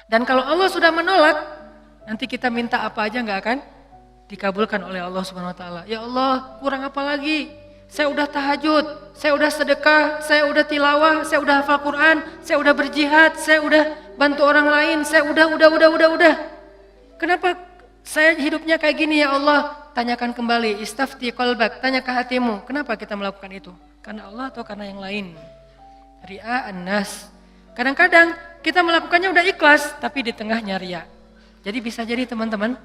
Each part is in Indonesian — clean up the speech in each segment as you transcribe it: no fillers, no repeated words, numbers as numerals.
Dan kalau Allah sudah menolak, nanti kita minta apa aja nggak akan dikabulkan oleh Allah Subhanahu Wa Taala. Ya Allah, kurang apa lagi? Saya udah tahajud, saya udah sedekah, saya udah tilawah, saya udah hafal Quran, saya udah berjihad, saya udah bantu orang lain, saya udah. Kenapa saya hidupnya kayak gini ya Allah? Tanyakan kembali, istafti qalbak, tanya ke hatimu, kenapa kita melakukan itu? Karena Allah atau karena yang lain? Ri'a an-nas. Kadang-kadang kita melakukannya udah ikhlas, tapi di tengahnya riya. Jadi bisa jadi teman-teman,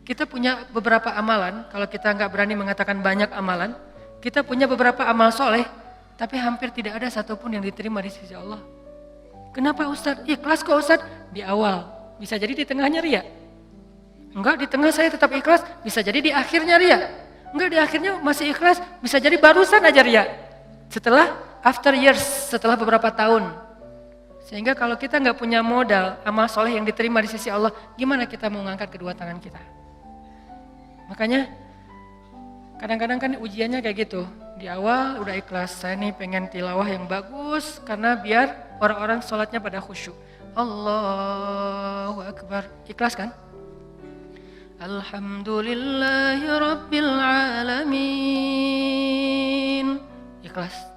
kita punya beberapa amalan, kalau kita nggak berani mengatakan banyak amalan, kita punya beberapa amal soleh, tapi hampir tidak ada satupun yang diterima di sisi Allah. Kenapa Ustadz? Ikhlas kok Ustadz? Di awal, bisa jadi di tengahnya riya. Enggak, di tengah saya tetap ikhlas, bisa jadi di akhirnya riya. Enggak, di akhirnya masih ikhlas, bisa jadi barusan aja riya. Setelah after years, setelah beberapa tahun. Sehingga kalau kita nggak punya modal amal soleh yang diterima di sisi Allah, gimana kita mau mengangkat kedua tangan kita? Makanya kadang-kadang kan ujiannya kayak gitu. Di awal udah ikhlas, saya nih pengen tilawah yang bagus karena biar orang-orang sholatnya pada khusyuk. Allahu Akbar, ikhlas kan? Alhamdulillahi Rabbil Alamin, ikhlas.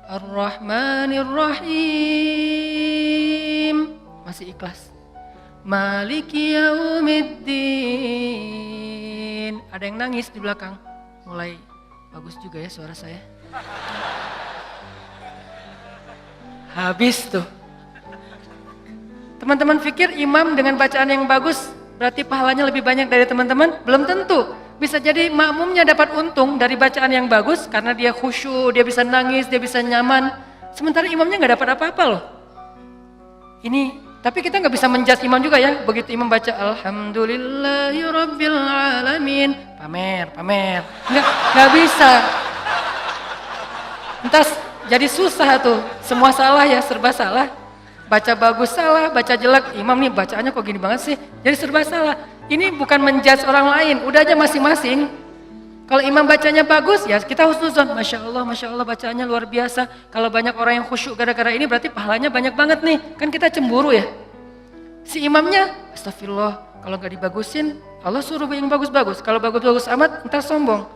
Ar-Rahmanir Rahim, masih ikhlas. Maliki Yaumiddin. Ada yang nangis di belakang. Mulai bagus juga ya suara saya. Habis tuh. Teman-teman pikir imam dengan bacaan yang bagus berarti pahalanya lebih banyak dari teman-teman? Belum tentu. Bisa jadi makmumnya dapat untung dari bacaan yang bagus karena dia khusyuk, dia bisa nangis, dia bisa nyaman. Sementara imamnya nggak dapat apa-apa loh. Ini, tapi kita nggak bisa menjudge imam juga ya. Begitu imam baca Alhamdulillahi Rabbil Alamin, pamer. Nggak bisa. Entar jadi susah tuh, semua salah ya, serba salah. Baca bagus salah, baca jelek, imam nih bacaannya kok gini banget sih, jadi serba salah. Ini bukan menjudge orang lain, udah aja masing-masing. Kalau imam bacanya bagus, ya kita husnuzon, Masya Allah bacaannya luar biasa. Kalau banyak orang yang khusyuk gara-gara ini berarti pahalanya banyak banget nih, kan kita cemburu ya. Si imamnya, astagfirullah, kalau gak dibagusin, Allah suruh yang bagus-bagus. Kalau bagus-bagus amat, entar sombong.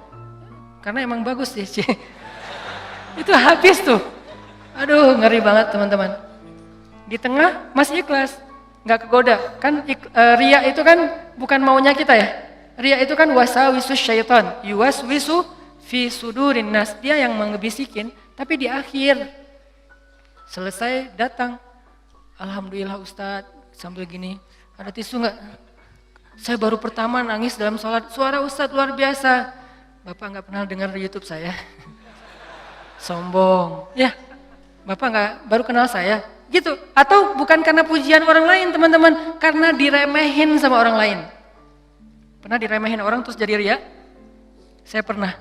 Karena emang bagus sih. Itu habis tuh. Aduh, ngeri banget teman-teman. Di tengah masih ikhlas, nggak kegoda. Kan riya itu kan bukan maunya kita ya. Riya itu kan wasawisus syaitan, yuwaswisu fi sudurin nas. Dia yang mengebisikin, tapi di akhir selesai datang. Alhamdulillah Ustadz, sambil gini, ada tisu nggak? Saya baru pertama nangis dalam sholat, suara Ustadz luar biasa. Bapak nggak pernah dengar di YouTube saya. Sombong, ya. Bapak nggak baru kenal saya. Gitu, atau bukan karena pujian orang lain teman-teman, karena diremehin sama orang lain. Pernah diremehin orang terus jadi riya? Saya pernah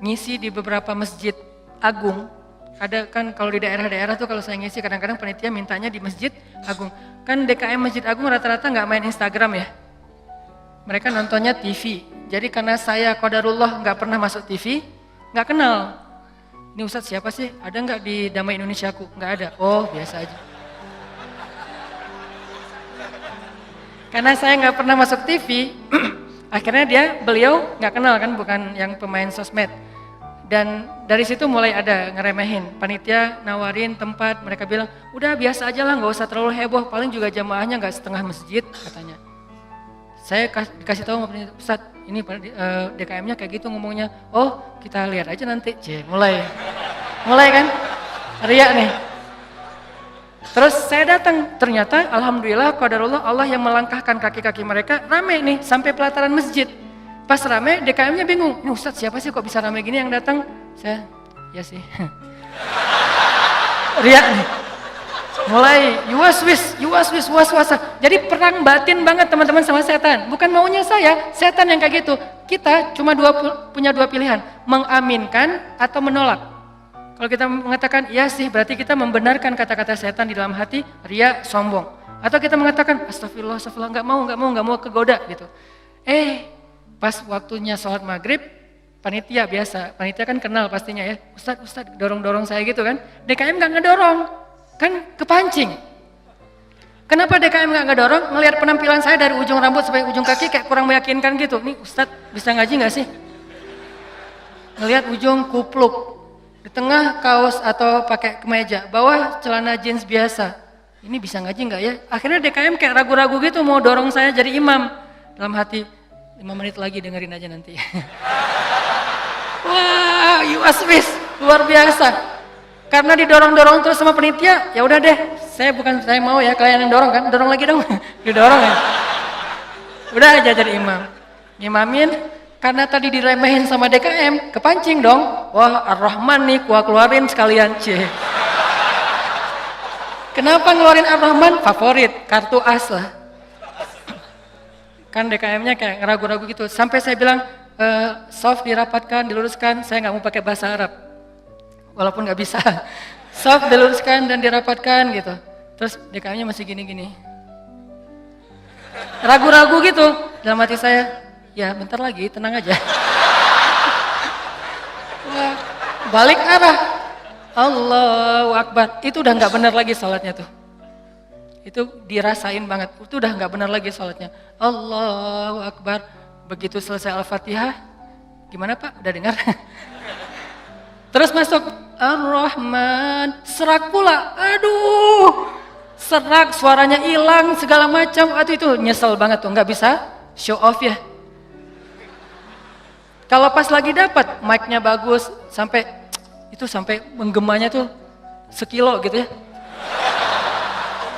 ngisi di beberapa masjid agung. Ada kan kalau di daerah-daerah tuh kalau saya ngisi kadang-kadang panitia mintanya di masjid agung. Kan DKM Masjid Agung rata-rata nggak main Instagram ya. Mereka nontonnya TV. Jadi karena saya qadarullah nggak pernah masuk TV, nggak kenal. Ini Ustadz siapa sih? Ada nggak di Damai Indonesiaku? Nggak ada. Oh biasa aja. Karena saya nggak pernah masuk TV, akhirnya beliau nggak kenal kan, bukan yang pemain sosmed. Dan dari situ mulai ada ngeremehin. Panitia nawarin tempat, mereka bilang, udah biasa aja lah, nggak usah terlalu heboh. Paling juga jamaahnya nggak setengah masjid katanya. Saya dikasih tahu sama panitia, Ustadz, ini DKM-nya kayak gitu ngomongnya. Oh, kita lihat aja nanti. Mulai kan? Riya nih. Terus saya datang, ternyata alhamdulillah qadarullah Allah yang melangkahkan kaki-kaki mereka rame nih sampai pelataran masjid. Pas rame, DKM-nya bingung. Ini Ustadz siapa sih kok bisa rame gini yang datang? Saya, ya sih. Riya nih. Mulai yuwaswis waswasa. Jadi perang batin banget teman-teman sama setan. Bukan maunya saya, setan yang kayak gitu. Kita cuma punya dua pilihan, mengaminkan atau menolak. Kalau kita mengatakan iya sih, berarti kita membenarkan kata-kata setan di dalam hati, riya, sombong. Atau kita mengatakan astagfirullah, nggak mau kegoda gitu. Pas waktunya sholat maghrib, panitia biasa, panitia kan kenal pastinya ya. Ustadz dorong-dorong saya gitu kan. DKM nggak ngedorong. Kan kepancing. Kenapa DKM nggak dorong? Ngelihat penampilan saya dari ujung rambut sampai ujung kaki kayak kurang meyakinkan gitu. Nih Ustadz bisa ngaji nggak sih? Ngelihat ujung kupluk, di tengah kaos atau pakai kemeja, bawah celana jeans biasa. Ini bisa ngaji nggak ya? Akhirnya DKM kayak ragu-ragu gitu mau dorong saya jadi imam. Dalam hati, 5 menit lagi dengerin aja nanti. Wah, UASWIS luar biasa. Karena didorong-dorong terus sama penitia, ya udah deh, saya mau ya, kalian yang dorong kan, dorong lagi dong, didorong ya. Udah aja jadi imam, ngimamin, karena tadi diremehin sama DKM, kepancing dong, wah Ar-Rahman nih, gua keluarin sekalian, Kenapa ngeluarin Ar-Rahman? Favorit, kartu as lah. Kan DKM-nya kayak ragu-ragu gitu, sampai saya bilang, soft dirapatkan, diluruskan, saya nggak mau pakai bahasa Arab. Walaupun nggak bisa, soft diluruskan dan dirapatkan gitu. Terus DKM-nya masih gini-gini. Ragu-ragu gitu, dalam hati saya, ya bentar lagi, tenang aja. Wah, balik arah, Allahu Akbar, itu udah nggak benar lagi sholatnya tuh. Itu dirasain banget, itu udah nggak benar lagi sholatnya. Allahu Akbar, begitu selesai Al-Fatihah, gimana Pak, udah dengar? Terus masuk Ar-Rahman, serak pula, aduh, serak, suaranya hilang, segala macam, aduh itu nyesel banget tuh, nggak bisa show off ya. Kalau pas lagi dapat, mic-nya bagus, sampai menggemanya tuh sekilo gitu ya.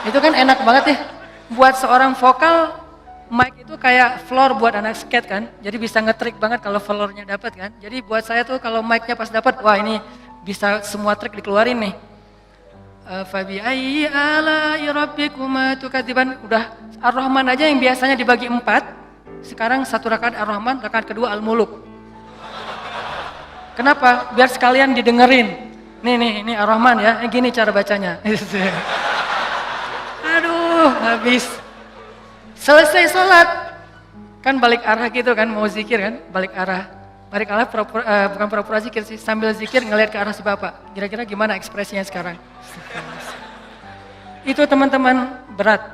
Itu kan enak banget ya, buat seorang vokal, mic itu kayak floor buat anak skate kan, jadi bisa ngetrik banget kalau floornya dapat kan. Jadi buat saya tuh kalau mic-nya pas dapat, wah ini bisa semua trik dikeluarin nih. Fabi ayyi ala'i rabbikuma tukadziban. Udah Ar-Rahman aja yang biasanya dibagi 4, sekarang 1 rakaat Ar-Rahman, rakaat kedua Al-Muluk. Kenapa? Biar sekalian didengerin. Nih Ar-Rahman ya, gini cara bacanya. Aduh, habis. Selesai sholat, kan balik arah gitu kan, mau zikir kan, balik arah bukan pura-pura zikir sih, sambil zikir ngelihat ke arah si bapak, kira-kira gimana ekspresinya sekarang. Itu teman-teman berat,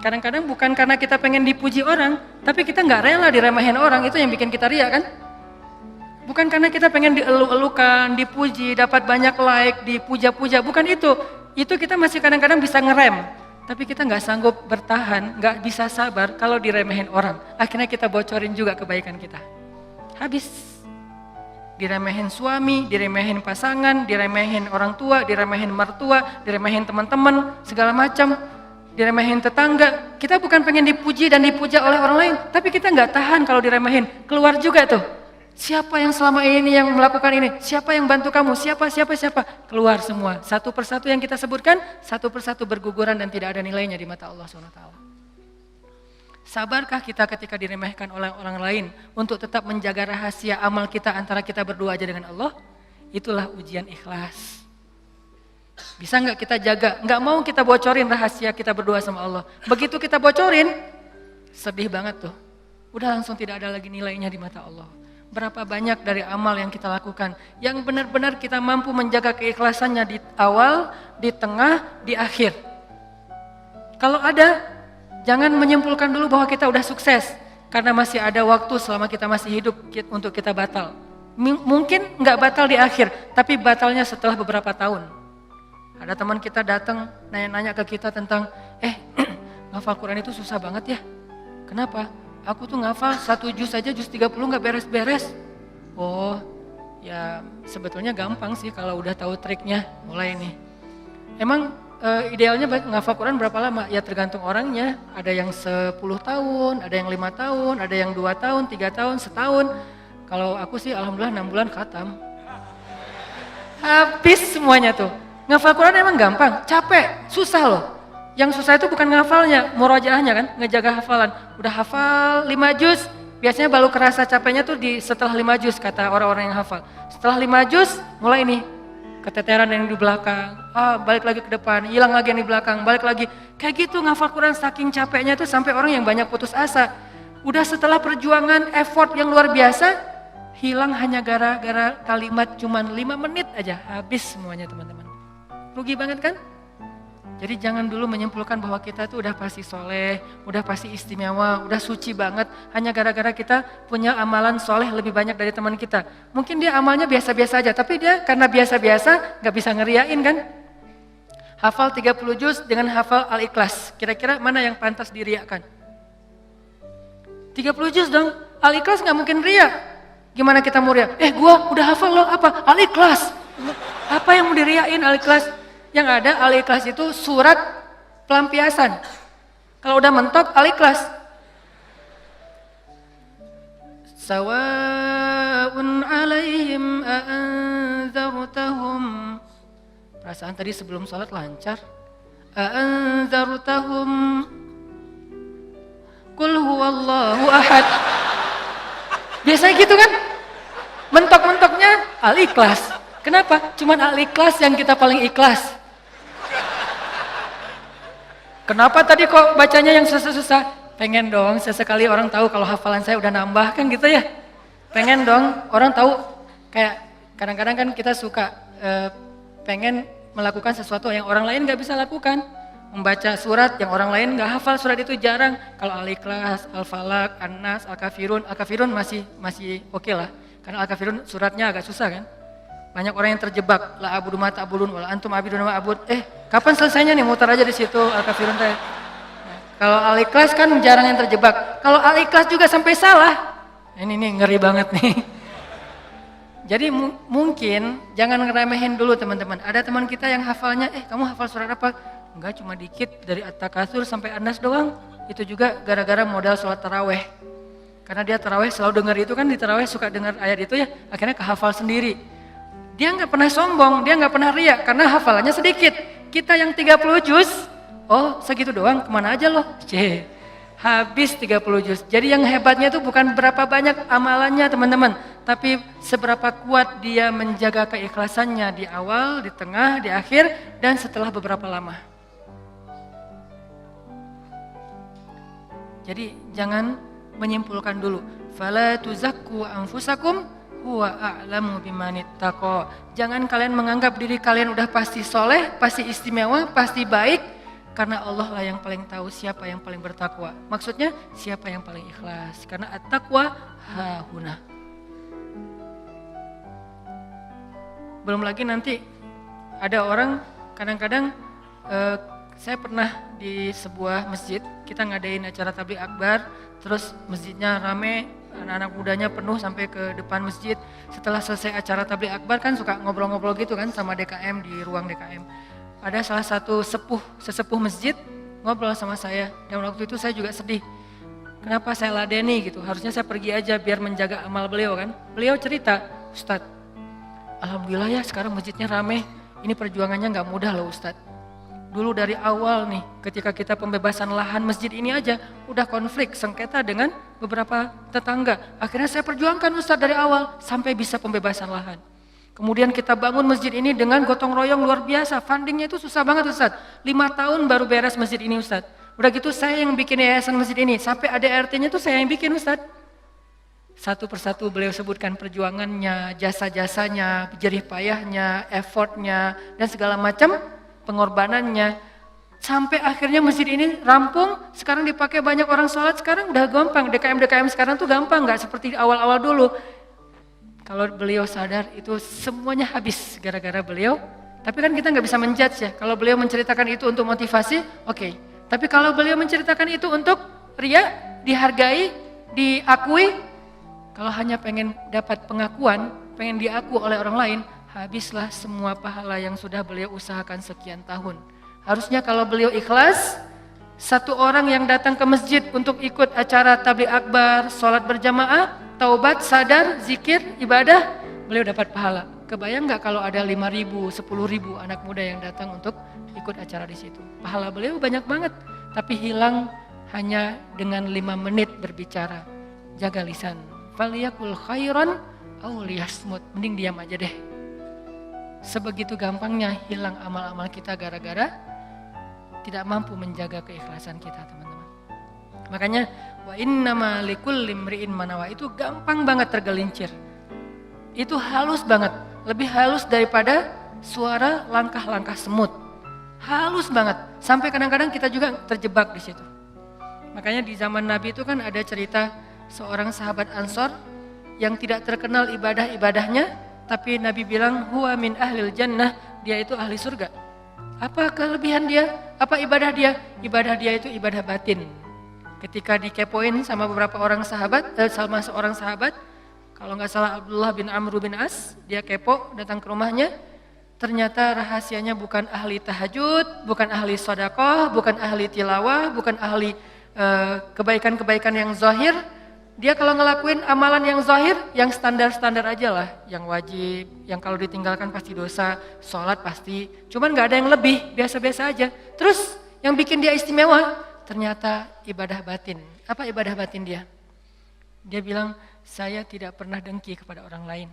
kadang-kadang bukan karena kita pengen dipuji orang, tapi kita nggak rela diremehin orang, itu yang bikin kita riak kan. Bukan karena kita pengen dielu-elukan, dipuji, dapat banyak like, dipuja-puja, bukan itu kita masih kadang-kadang bisa ngerem. Tapi kita nggak sanggup bertahan, nggak bisa sabar kalau diremehin orang. Akhirnya kita bocorin juga kebaikan kita. Habis. Diremehin suami, diremehin pasangan, diremehin orang tua, diremehin mertua, diremehin teman-teman, segala macam. Diremehin tetangga. Kita bukan pengen dipuji dan dipuja oleh orang lain. Tapi kita nggak tahan kalau diremehin. Keluar juga tuh. Siapa yang selama ini yang melakukan ini? Siapa yang bantu kamu? Siapa? Keluar semua. Satu persatu yang kita sebutkan, satu persatu berguguran dan tidak ada nilainya di mata Allah SWT. Sabarkah kita ketika diremehkan oleh orang lain untuk tetap menjaga rahasia amal kita antara kita berdua aja dengan Allah? Itulah ujian ikhlas. Bisa nggak kita jaga? Nggak mau kita bocorin rahasia kita berdua sama Allah. Begitu kita bocorin, sedih banget tuh. Udah langsung tidak ada lagi nilainya di mata Allah. Berapa banyak dari amal yang kita lakukan yang benar-benar kita mampu menjaga keikhlasannya di awal, di tengah, di akhir. Kalau ada, jangan menyimpulkan dulu bahwa kita udah sukses karena masih ada waktu selama kita masih hidup untuk kita batal. Mungkin nggak batal di akhir, tapi batalnya setelah beberapa tahun. Ada teman kita datang nanya-nanya ke kita tentang, ngafal Quran itu susah banget ya. Kenapa? Aku tuh ngafal 1 juz aja, juz 30 nggak beres-beres. Oh, ya sebetulnya gampang sih kalau udah tahu triknya. Mulai nih. Emang idealnya ngafal Quran berapa lama? Ya tergantung orangnya. Ada yang 10 tahun, ada yang 5 tahun, ada yang 2 tahun, 3 tahun, setahun. Kalau aku sih alhamdulillah 6 bulan khatam. Habis semuanya tuh. Ngafal Quran emang gampang, capek, susah loh. Yang susah itu bukan ngafalnya, murojaahnya kan, ngejaga hafalan. Udah hafal 5 juz, biasanya baru kerasa capeknya tuh setelah 5 juz kata orang-orang yang hafal. Setelah 5 juz, mulai nih, keteteran yang di belakang, balik lagi ke depan, hilang lagi yang di belakang, balik lagi. Kayak gitu ngafal Quran saking capeknya tuh sampai orang yang banyak putus asa. Udah setelah perjuangan, effort yang luar biasa, hilang hanya gara-gara kalimat cuman 5 menit aja, habis semuanya teman-teman. Rugi banget kan? Jadi jangan dulu menyimpulkan bahwa kita itu udah pasti soleh, udah pasti istimewa, udah suci banget. Hanya gara-gara kita punya amalan soleh lebih banyak dari teman kita. Mungkin dia amalnya biasa-biasa aja, tapi dia karena biasa-biasa gak bisa ngeriain kan. Hafal 30 juz dengan hafal Al-Ikhlas. Kira-kira mana yang pantas diriakan? 30 juz dong, Al-Ikhlas gak mungkin ria. Gimana kita mau ria? Gua udah hafal loh, apa? Al-Ikhlas. Apa yang mau diriain Al-Ikhlas? Yang ada Al-Ikhlas itu surat pelampiasan. Kalau udah mentok Al-Ikhlas. Sawa'un 'alaihim a'anzartahum. Perasaan tadi sebelum sholat lancar. A'anzartahum Qul huwallahu ahad. Biasanya gitu kan? Mentok-mentoknya Al-Ikhlas. Kenapa? Cuman Al-Ikhlas yang kita paling ikhlas. Kenapa tadi kok bacanya yang susah-susah? Pengen dong sesekali orang tahu kalau hafalan saya udah nambah kan gitu ya. Pengen dong orang tahu, kayak kadang-kadang kan kita suka pengen melakukan sesuatu yang orang lain gak bisa lakukan. Membaca surat yang orang lain gak hafal surat itu jarang. Kalau Al-Ikhlas, Al-Falaq, An-Nas, Al-Kafirun masih oke lah. Karena Al-Kafirun suratnya agak susah kan. Banyak orang yang terjebak, la abudu ma ta'budun wala antum abidun ma a'bud. Kapan selesainya nih? Mutar aja di situ Al-Kafirun teh. Kalau Al-Ikhlas kan jarang yang terjebak. Kalau Al-Ikhlas juga sampai salah. Ini nih ngeri banget nih. Jadi mungkin jangan ngeremehin dulu teman-teman. Ada teman kita yang hafalnya, kamu hafal surat apa? Enggak, cuma dikit dari At-Takatsur sampai An-Nas doang. Itu juga gara-gara modal sholat taraweh. Karena dia taraweh selalu dengar itu kan, di taraweh suka dengar ayat itu ya, akhirnya kehafal sendiri. Dia nggak pernah sombong, dia nggak pernah riak karena hafalannya sedikit. Kita yang 30 juz, segitu doang, kemana aja loh? Habis 30 juz. Jadi yang hebatnya itu bukan berapa banyak amalannya teman-teman, tapi seberapa kuat dia menjaga keikhlasannya di awal, di tengah, di akhir, dan setelah beberapa lama. Jadi jangan menyimpulkan dulu. Fala tuzakku anfusakum huwa a'lamu bimanittaqa. Jangan kalian menganggap diri kalian udah pasti soleh, pasti istimewa, pasti baik, karena Allah lah yang paling tahu siapa yang paling bertakwa. Maksudnya siapa yang paling ikhlas, karena at-taqwa hahuna. Belum lagi nanti ada orang kadang-kadang saya pernah di sebuah masjid, kita ngadain acara tabligh akbar, terus masjidnya rame, anak-anak mudanya penuh sampai ke depan masjid. Setelah selesai acara tabligh akbar kan suka ngobrol-ngobrol gitu kan sama DKM di ruang DKM. Ada salah satu sesepuh masjid ngobrol sama saya, dan waktu itu saya juga sedih. Kenapa saya ladeni gitu, harusnya saya pergi aja biar menjaga amal beliau kan. Beliau cerita, Ustadz, alhamdulillah ya sekarang masjidnya rame, ini perjuangannya gak mudah loh Ustadz. Dulu dari awal nih, ketika kita pembebasan lahan masjid ini aja, udah konflik, sengketa dengan beberapa tetangga. Akhirnya saya perjuangkan Ustadz dari awal, sampai bisa pembebasan lahan. Kemudian kita bangun masjid ini dengan gotong royong luar biasa, fundingnya itu susah banget Ustadz. 5 tahun baru beres masjid ini Ustadz. Udah gitu saya yang bikin yayasan masjid ini, sampai ada RT-nya tuh saya yang bikin Ustadz. Satu persatu beliau sebutkan perjuangannya, jasa-jasanya, jerih payahnya, effortnya, dan segala macam pengorbanannya, sampai akhirnya masjid ini rampung. Sekarang dipakai banyak orang sholat, sekarang udah gampang. DKM sekarang tuh gampang, nggak seperti awal-awal dulu. Kalau beliau sadar itu semuanya habis gara-gara beliau. Tapi kan kita nggak bisa menjudge ya. Kalau beliau menceritakan itu untuk motivasi, oke. Tapi kalau beliau menceritakan itu untuk ria, dihargai, diakui, kalau hanya pengen dapat pengakuan, pengen diaku oleh orang lain, habislah semua pahala yang sudah beliau usahakan sekian tahun. Harusnya kalau beliau ikhlas, satu orang yang datang ke masjid untuk ikut acara tabligh akbar, sholat berjamaah, taubat, sadar, zikir, ibadah, beliau dapat pahala. Kebayang nggak kalau ada 5.000, 10.000 anak muda yang datang untuk ikut acara di situ? Pahala beliau banyak banget, tapi hilang hanya dengan 5 menit berbicara. Jaga lisan. Faliyakul khairan aw liyasmut. Mending diam aja deh. Sebegitu gampangnya hilang amal-amal kita gara-gara tidak mampu menjaga keikhlasan kita, teman-teman. Makanya wa innama likulli imri'in manawa itu gampang banget tergelincir. Itu halus banget, lebih halus daripada suara langkah-langkah semut. Halus banget. Sampai kadang-kadang kita juga terjebak di situ. Makanya di zaman Nabi itu kan ada cerita seorang sahabat Ansor yang tidak terkenal ibadah-ibadahnya, tapi Nabi bilang huwa min ahlil jannah, dia itu ahli surga. Apa kelebihan dia? Apa ibadah dia? Ibadah dia itu ibadah batin. Ketika dikepoin sama beberapa orang sahabat, sama seorang sahabat, kalau nggak salah Abdullah bin Amr bin As, dia kepo datang ke rumahnya, ternyata rahasianya bukan ahli tahajud, bukan ahli sedekah, bukan ahli tilawah, bukan ahli kebaikan-kebaikan yang zahir. Dia kalau ngelakuin amalan yang zahir, yang standar-standar aja lah, yang wajib, yang kalau ditinggalkan pasti dosa, sholat pasti, cuman nggak ada yang lebih, biasa-biasa aja. Terus yang bikin dia istimewa, ternyata ibadah batin. Apa ibadah batin dia? Dia bilang, saya tidak pernah dengki kepada orang lain.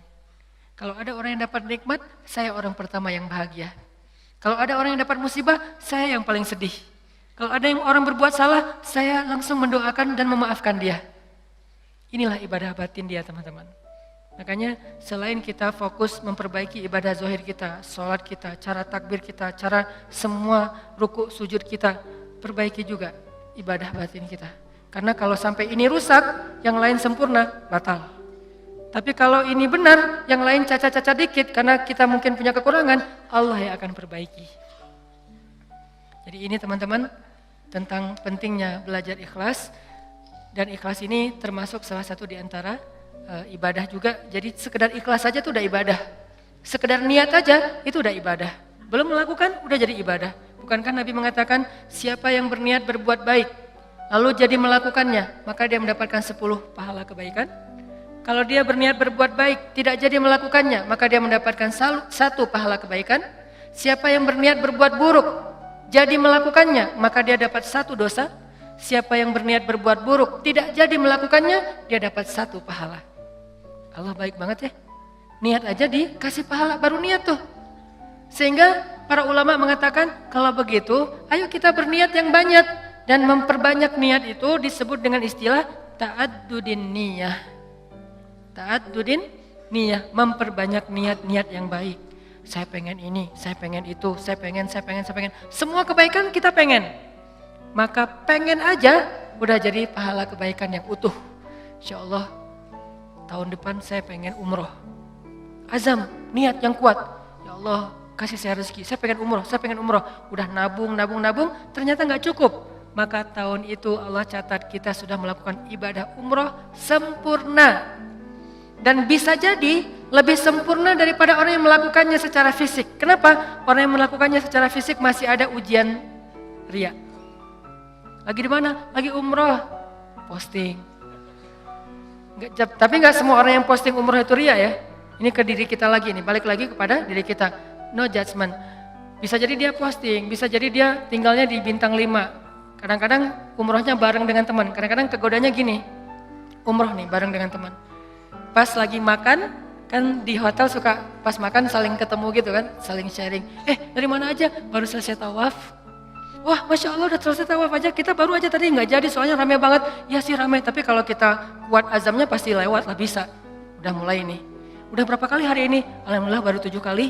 Kalau ada orang yang dapat nikmat, saya orang pertama yang bahagia. Kalau ada orang yang dapat musibah, saya yang paling sedih. Kalau ada yang orang berbuat salah, saya langsung mendoakan dan memaafkan dia. Inilah ibadah batin dia, teman-teman. Makanya selain kita fokus memperbaiki ibadah zahir kita, sholat kita, cara takbir kita, cara semua ruku sujud kita, perbaiki juga ibadah batin kita. Karena kalau sampai ini rusak, yang lain sempurna, batal. Tapi kalau ini benar, yang lain cacat-cacat dikit, karena kita mungkin punya kekurangan, Allah yang akan perbaiki. Jadi ini teman-teman, tentang pentingnya belajar ikhlas. Dan ikhlas ini termasuk salah satu di antara ibadah juga. Jadi sekedar ikhlas saja itu udah ibadah. Sekedar niat aja itu udah ibadah. Belum melakukan udah jadi ibadah. Bukankah Nabi mengatakan siapa yang berniat berbuat baik lalu jadi melakukannya, maka dia mendapatkan 10 pahala kebaikan. Kalau dia berniat berbuat baik tidak jadi melakukannya, maka dia mendapatkan 1 pahala kebaikan. Siapa yang berniat berbuat buruk jadi melakukannya, maka dia dapat 1 dosa. Siapa yang berniat berbuat buruk tidak jadi melakukannya, dia dapat 1 pahala. Allah baik banget ya. Niat aja dikasih pahala, baru niat tuh. Sehingga para ulama mengatakan kalau begitu ayo kita berniat yang banyak. Dan memperbanyak niat itu disebut dengan istilah ta'addudin niyah. Ta'addudin niyah, memperbanyak niat-niat yang baik. Saya pengen ini, saya pengen itu, saya pengen. Semua kebaikan kita pengen. Maka pengen aja udah jadi pahala kebaikan yang utuh. Insya Allah tahun depan saya pengen umroh. Azam, niat yang kuat. Ya Allah kasih saya rezeki, saya pengen umroh. Udah nabung, ternyata gak cukup. Maka tahun itu Allah catat kita sudah melakukan ibadah umroh sempurna. Dan bisa jadi lebih sempurna daripada orang yang melakukannya secara fisik. Kenapa? Orang yang melakukannya secara fisik masih ada ujian riya. Lagi di mana? Lagi umroh, posting. Tapi nggak semua orang yang posting umroh itu ria ya. Ini ke diri kita lagi nih, balik lagi kepada diri kita. No judgment. Bisa jadi dia posting, bisa jadi dia tinggalnya di bintang 5. Kadang-kadang umrohnya bareng dengan teman. Kadang-kadang kegodanya gini, umroh nih bareng dengan teman. Pas lagi makan, kan di hotel suka pas makan saling ketemu gitu kan, saling sharing. Dari mana aja? Baru selesai tawaf. Wah, Masya Allah udah selesai tawaf aja, kita baru aja tadi nggak jadi soalnya rame banget. Ya sih rame, tapi kalau kita kuat azamnya pasti lewat lah, bisa. Udah mulai nih. Udah berapa kali hari ini? Alhamdulillah baru 7 kali.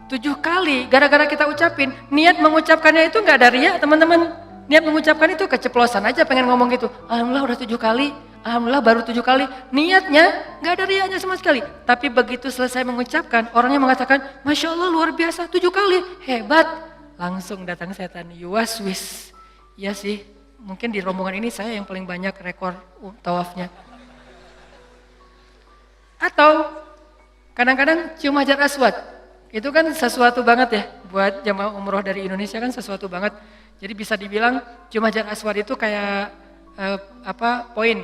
7 kali, gara-gara kita ucapin. Niat mengucapkannya itu nggak ada ria teman-teman. Niat mengucapkan itu keceplosan aja pengen ngomong gitu. Alhamdulillah udah 7 kali. Alhamdulillah baru 7 kali. Niatnya nggak ada rianya sama sekali. Tapi begitu selesai mengucapkan, orangnya mengatakan, Masya Allah luar biasa 7 kali, hebat. Langsung datang setan, yuwaswis. Ya sih, mungkin di rombongan ini saya yang paling banyak rekor tawafnya. Atau kadang-kadang cium hajar aswad. Itu kan sesuatu banget ya, buat jamaah umroh dari Indonesia kan sesuatu banget. Jadi bisa dibilang cium hajar aswad itu kayak poin.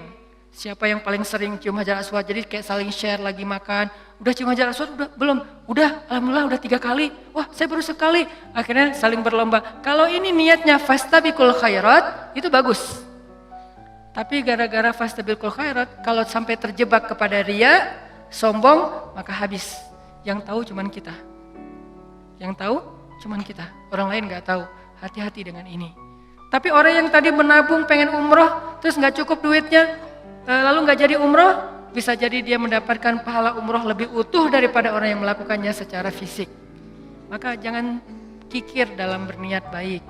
Siapa yang paling sering cium hajar aswad, jadi kayak saling share lagi makan. Udah cium hajar aswad? Udah? Belum? Udah, alhamdulillah udah 3 kali. Wah saya baru sekali. Akhirnya saling berlomba. Kalau ini niatnya fastabiqul khairat, itu bagus. Tapi gara-gara fastabiqul khairat, kalau sampai terjebak kepada riya, sombong, maka habis. Yang tahu cuman kita. Yang tahu cuman kita. Orang lain gak tahu. Hati-hati dengan ini. Tapi orang yang tadi menabung pengen umroh, terus gak cukup duitnya, lalu gak jadi umroh, bisa jadi dia mendapatkan pahala umroh lebih utuh daripada orang yang melakukannya secara fisik. Maka jangan kikir dalam berniat baik.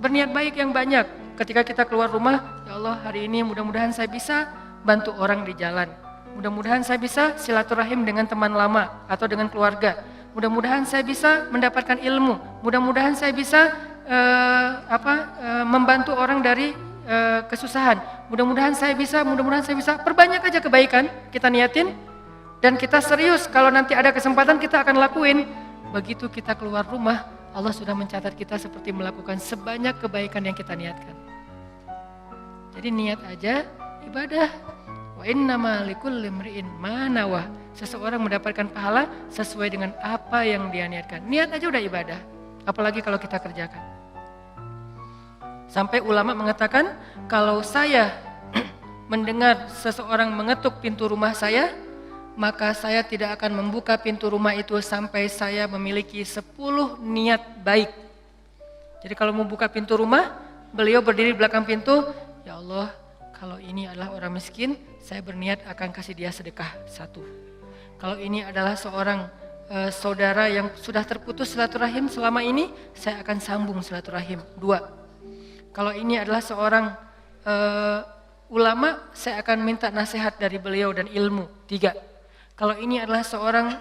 Berniat baik yang banyak. Ketika kita keluar rumah, ya Allah hari ini mudah-mudahan saya bisa bantu orang di jalan. Mudah-mudahan saya bisa silaturahim dengan teman lama atau dengan keluarga. Mudah-mudahan saya bisa mendapatkan ilmu. Mudah-mudahan saya bisa membantu orang dari kesusahan. Mudah-mudahan saya bisa. Perbanyak aja kebaikan kita niatin dan kita serius. Kalau nanti ada kesempatan kita akan lakuin. Begitu kita keluar rumah, Allah sudah mencatat kita seperti melakukan sebanyak kebaikan yang kita niatkan. Jadi niat aja ibadah. Wa innama likulli imri'in ma nawah. Seseorang mendapatkan pahala sesuai dengan apa yang dia niatkan. Niat aja udah ibadah. Apalagi kalau kita kerjakan. Sampai ulama mengatakan, kalau saya mendengar seseorang mengetuk pintu rumah saya, maka saya tidak akan membuka pintu rumah itu sampai saya memiliki 10 niat baik. Jadi kalau mau buka pintu rumah, beliau berdiri di belakang pintu, ya Allah, kalau ini adalah orang miskin, saya berniat akan kasih dia sedekah 1. Kalau ini adalah seorang saudara yang sudah terputus silaturahim selama ini, saya akan sambung silaturahim 2. Kalau ini adalah seorang ulama, saya akan minta nasihat dari beliau dan ilmu 3. Kalau ini adalah seorang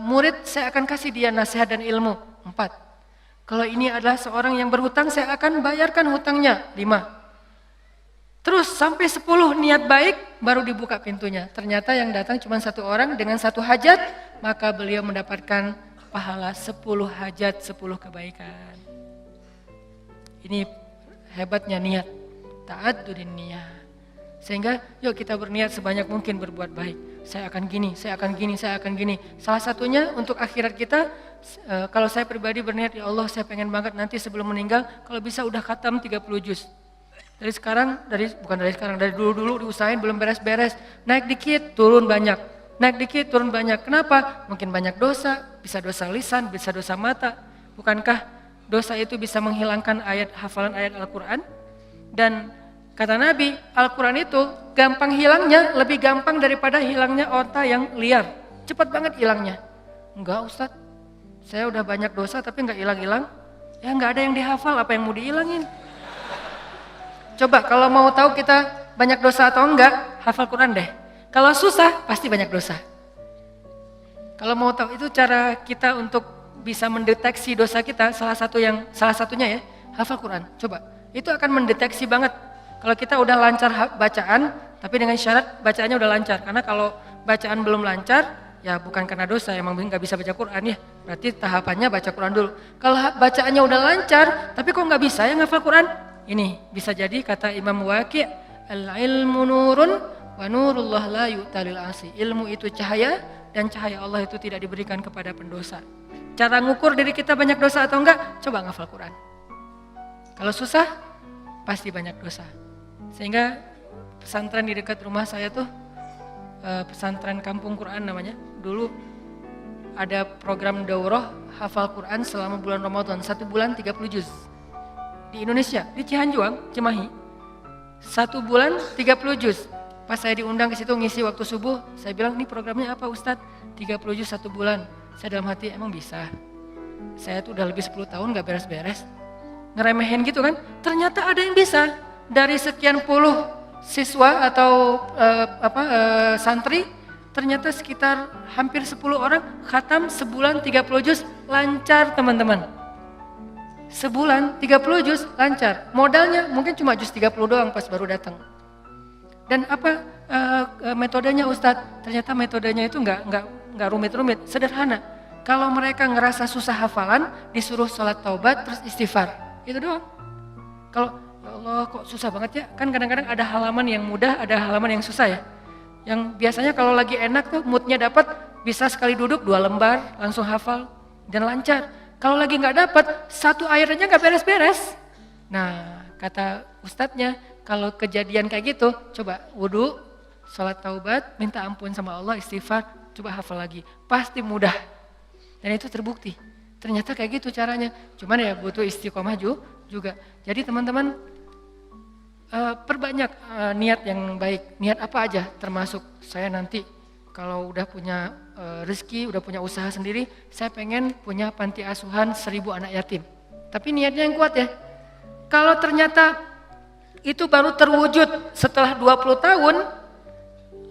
murid, saya akan kasih dia nasihat dan ilmu 4. Kalau ini adalah seorang yang berhutang, saya akan bayarkan hutangnya 5. Terus sampai 10 niat baik baru dibuka pintunya. Ternyata yang datang cuma 1 orang dengan 1 hajat, maka beliau mendapatkan pahala 10 hajat, 10 kebaikan. Ini hebatnya niat, ta'addudin niyah. Sehingga yuk kita berniat sebanyak mungkin berbuat baik. Saya akan gini, saya akan gini, saya akan gini. Salah satunya untuk akhirat kita, kalau saya pribadi berniat, ya Allah saya pengen banget nanti sebelum meninggal, kalau bisa udah khatam 30 juz. Dari dulu diusahain belum beres-beres. Naik dikit, turun banyak. Naik dikit, turun banyak. Kenapa? Mungkin banyak dosa, bisa dosa lisan, bisa dosa mata. Bukankah dosa itu bisa menghilangkan hafalan ayat Al-Quran? Dan kata Nabi, Al-Quran itu gampang hilangnya, lebih gampang daripada hilangnya onta yang liar. Cepat banget hilangnya. Enggak Ustadz, saya udah banyak dosa tapi enggak hilang-hilang. Ya enggak ada yang dihafal, apa yang mau dihilangin? Coba kalau mau tahu kita banyak dosa atau enggak, hafal Quran deh. Kalau susah, pasti banyak dosa. Kalau mau tahu itu cara kita untuk bisa mendeteksi dosa kita, salah satunya ya, hafal Quran. Coba, itu akan mendeteksi banget. Kalau kita udah lancar bacaan, tapi dengan syarat bacaannya udah lancar. Karena kalau bacaan belum lancar, ya bukan karena dosa, emang nggak bisa baca Quran ya. Berarti tahapannya baca Quran dulu. Kalau bacaannya udah lancar, tapi kok nggak bisa ya ngafal Quran? Ini bisa jadi kata Imam Waqi', al-ilmu nurun wa nurullah la yu'talil asi. Ilmu itu cahaya dan cahaya Allah itu tidak diberikan kepada pendosa. Cara ngukur diri kita banyak dosa atau enggak? Coba ngafal Quran. Kalau susah, pasti banyak dosa. Sehingga pesantren di dekat rumah saya tuh, pesantren Kampung Quran namanya. Dulu ada program daurah hafal Quran selama bulan Ramadan, 1 bulan 30 juz. Di Indonesia, di Cihanjuang, Cimahi, 1 bulan 30 juz. Pas saya diundang ke situ ngisi waktu subuh, saya bilang, ini programnya apa Ustadz? 30 juz 1 bulan. Saya dalam hati, emang bisa? Saya tuh udah lebih 10 tahun gak beres-beres. Ngeremehin gitu kan? Ternyata ada yang bisa. Dari sekian puluh siswa atau santri, ternyata sekitar hampir 10 orang khatam sebulan 30 juz lancar teman-teman. Sebulan 30 juz lancar. Modalnya mungkin cuma juz 30 doang pas baru datang. Dan apa metodenya Ustadz? Ternyata metodenya itu enggak rumit-rumit, sederhana. Kalau mereka ngerasa susah hafalan, disuruh sholat taubat terus istighfar. Itu doang. Kalau ya Allah kok susah banget ya? Kan kadang-kadang ada halaman yang mudah, ada halaman yang susah ya. Yang biasanya kalau lagi enak tuh moodnya dapat, bisa sekali duduk 2 lembar langsung hafal dan lancar. Kalau lagi nggak dapat, 1 ayat aja nggak beres-beres. Nah, kata ustadznya, kalau kejadian kayak gitu, coba wudu, sholat taubat, minta ampun sama Allah, istighfar, coba hafal lagi. Pasti mudah. Dan itu terbukti. Ternyata kayak gitu caranya. Cuman ya butuh istiqomah juga. Jadi teman-teman, perbanyak niat yang baik. Niat apa aja, termasuk saya nanti kalau udah punya rezeki, udah punya usaha sendiri, saya pengen punya panti asuhan 1000 anak yatim. Tapi niatnya yang kuat ya. Kalau ternyata itu baru terwujud setelah 20 tahun,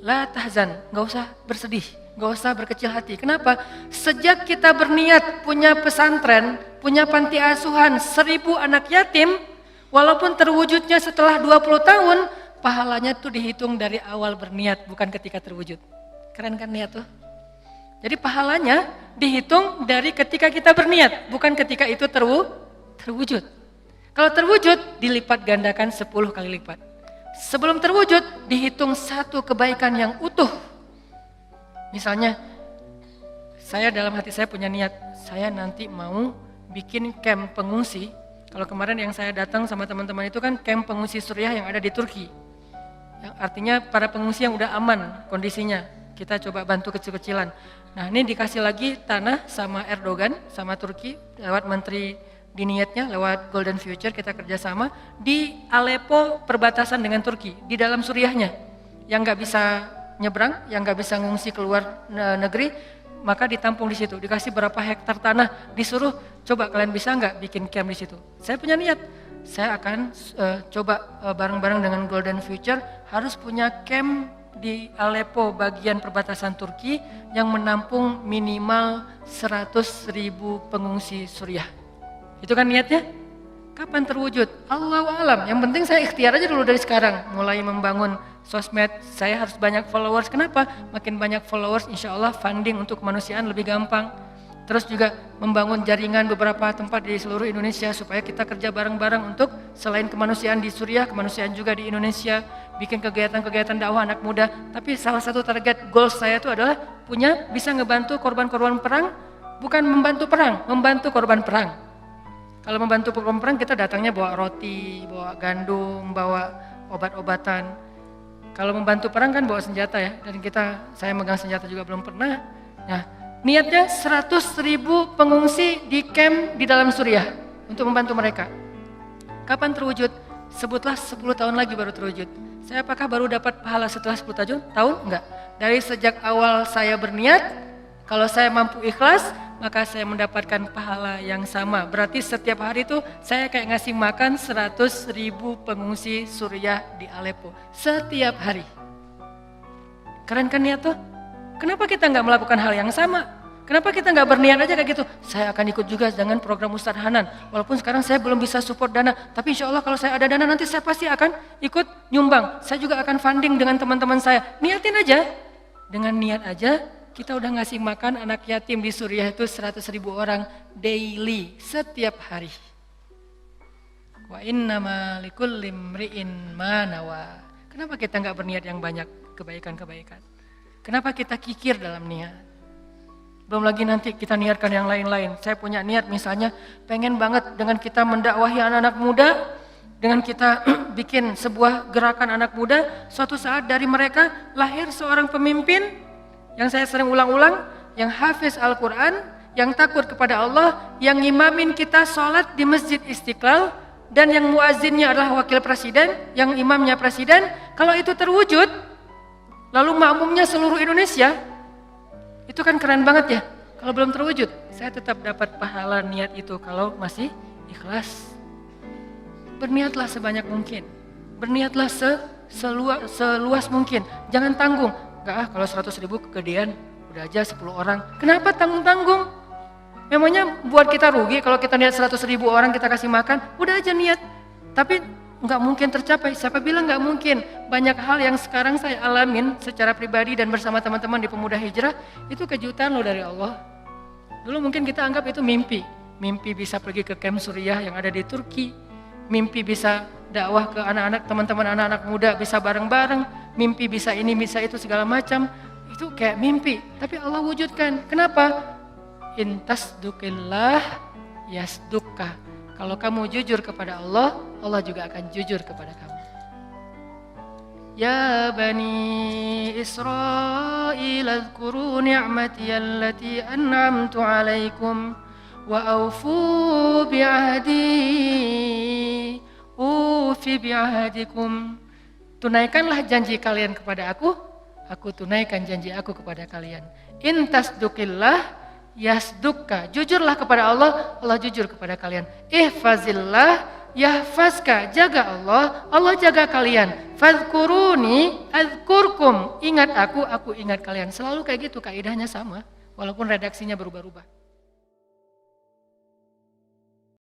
la tahzan, gak usah bersedih, gak usah berkecil hati. Kenapa? Sejak kita berniat punya pesantren, punya panti asuhan 1000 anak yatim, walaupun terwujudnya setelah 20 tahun, pahalanya tuh dihitung dari awal berniat, bukan ketika terwujud. Keren kan niat tuh? Jadi pahalanya dihitung dari ketika kita berniat, bukan ketika itu terwujud. Kalau terwujud, dilipat gandakan 10 kali lipat. Sebelum terwujud, dihitung satu kebaikan yang utuh. Misalnya, saya dalam hati saya punya niat, saya nanti mau bikin camp pengungsi. Kalau kemarin yang saya datang sama teman-teman itu kan camp pengungsi Suriah yang ada di Turki. Yang artinya para pengungsi yang udah aman kondisinya. Kita coba bantu kecil-kecilan. Nah ini dikasih lagi tanah sama Erdogan, sama Turki, lewat menteri di niatnya, lewat Golden Future kita kerjasama di Aleppo perbatasan dengan Turki, di dalam Suriahnya. Yang nggak bisa nyebrang, yang nggak bisa ngungsi keluar negeri, maka ditampung di situ. Dikasih berapa hektar tanah, disuruh coba kalian bisa nggak bikin camp di situ. Saya punya niat, saya akan coba bareng-bareng dengan Golden Future harus punya camp di Aleppo bagian perbatasan Turki yang menampung minimal 100.000 pengungsi Suriah. Itu kan niatnya? Kapan terwujud? Allahu alam. Yang penting saya ikhtiar aja dulu dari sekarang. Mulai membangun sosmed, saya harus banyak followers. Kenapa? Makin banyak followers, insya Allah funding untuk kemanusiaan lebih gampang. Terus juga membangun jaringan beberapa tempat di seluruh Indonesia supaya kita kerja bareng-bareng untuk selain kemanusiaan di Suriah, kemanusiaan juga di Indonesia. Bikin kegiatan-kegiatan dakwah anak muda. Tapi salah satu target goals saya itu adalah bisa ngebantu korban-korban perang, bukan membantu perang, membantu korban perang. Kalau membantu korban perang kita datangnya bawa roti, bawa gandum, bawa obat-obatan. Kalau membantu perang kan bawa senjata ya, dan saya megang senjata juga belum pernah. Nah, niatnya 100.000 pengungsi di camp di dalam Suriah untuk membantu mereka. Kapan terwujud? Sebutlah 10 tahun lagi baru terwujud. Saya apakah baru dapat pahala setelah 10 tahun? Enggak. Dari sejak awal saya berniat, kalau saya mampu ikhlas, maka saya mendapatkan pahala yang sama. Berarti setiap hari itu saya kayak ngasih makan 100.000 pengungsi Suriah di Aleppo. Setiap hari. Keren kan niat tuh? Kenapa kita nggak melakukan hal yang sama? Kenapa kita nggak berniat aja kayak gitu? Saya akan ikut juga dengan program Ustadz Hanan. Walaupun sekarang saya belum bisa support dana, tapi insya Allah kalau saya ada dana nanti saya pasti akan ikut nyumbang. Saya juga akan funding dengan teman-teman saya. Niatin aja. Dengan niat aja, kita udah ngasih makan anak yatim di Suriah itu 100.000 orang daily, setiap hari. Wa innama likulli imri'in ma nawa. Kenapa kita nggak berniat yang banyak kebaikan-kebaikan? Kenapa kita kikir dalam niat? Belum lagi nanti kita niatkan yang lain-lain. Saya punya niat misalnya pengen banget dengan kita mendakwahi anak-anak muda, dengan kita bikin sebuah gerakan anak muda, suatu saat dari mereka lahir seorang pemimpin yang saya sering ulang-ulang, yang hafiz Al-Quran, yang takut kepada Allah, yang imamin kita sholat di Masjid Istiqlal, dan yang muazzinnya adalah wakil presiden, yang imamnya presiden. Kalau itu terwujud, lalu makmumnya seluruh Indonesia, itu kan keren banget ya. Kalau belum terwujud, saya tetap dapat pahala niat itu kalau masih ikhlas. Berniatlah sebanyak mungkin. Berniatlah seluas mungkin. Jangan tanggung. Enggak kalau 100.000 kegedean, udah aja 10 orang. Kenapa tanggung-tanggung? Memangnya buat kita rugi kalau kita niat 100.000 orang kita kasih makan? Udah aja niat. Tapi nggak mungkin tercapai. Siapa bilang nggak mungkin? Banyak hal yang sekarang saya alamin secara pribadi dan bersama teman-teman di Pemuda Hijrah, itu kejutan loh dari Allah. Dulu mungkin kita anggap itu mimpi. Mimpi bisa pergi ke camp Suriah yang ada di Turki. Mimpi bisa dakwah ke anak-anak, teman-teman anak-anak muda bisa bareng-bareng. Mimpi bisa ini, bisa itu segala macam. Itu kayak mimpi. Tapi Allah wujudkan. Kenapa? Intasdukillah yasdukka. Kalau kamu jujur kepada Allah, Allah juga akan jujur kepada kamu. Ya Bani Israil azkuru ni'mati allati an'amtu alaikum wa awfu bi'ahdi ufi bi'ahdikum. Tunaikanlah janji kalian kepada aku, aku tunaikan janji aku kepada kalian. In tasdukillah yasdukka. Jujurlah kepada Allah, Allah jujur kepada kalian. Ihfazillah yahfazka. Jaga Allah, Allah jaga kalian. Fadhkuruni adzkurkum. Ingat aku ingat kalian. Selalu kayak gitu, kaidahnya sama. Walaupun redaksinya berubah-ubah.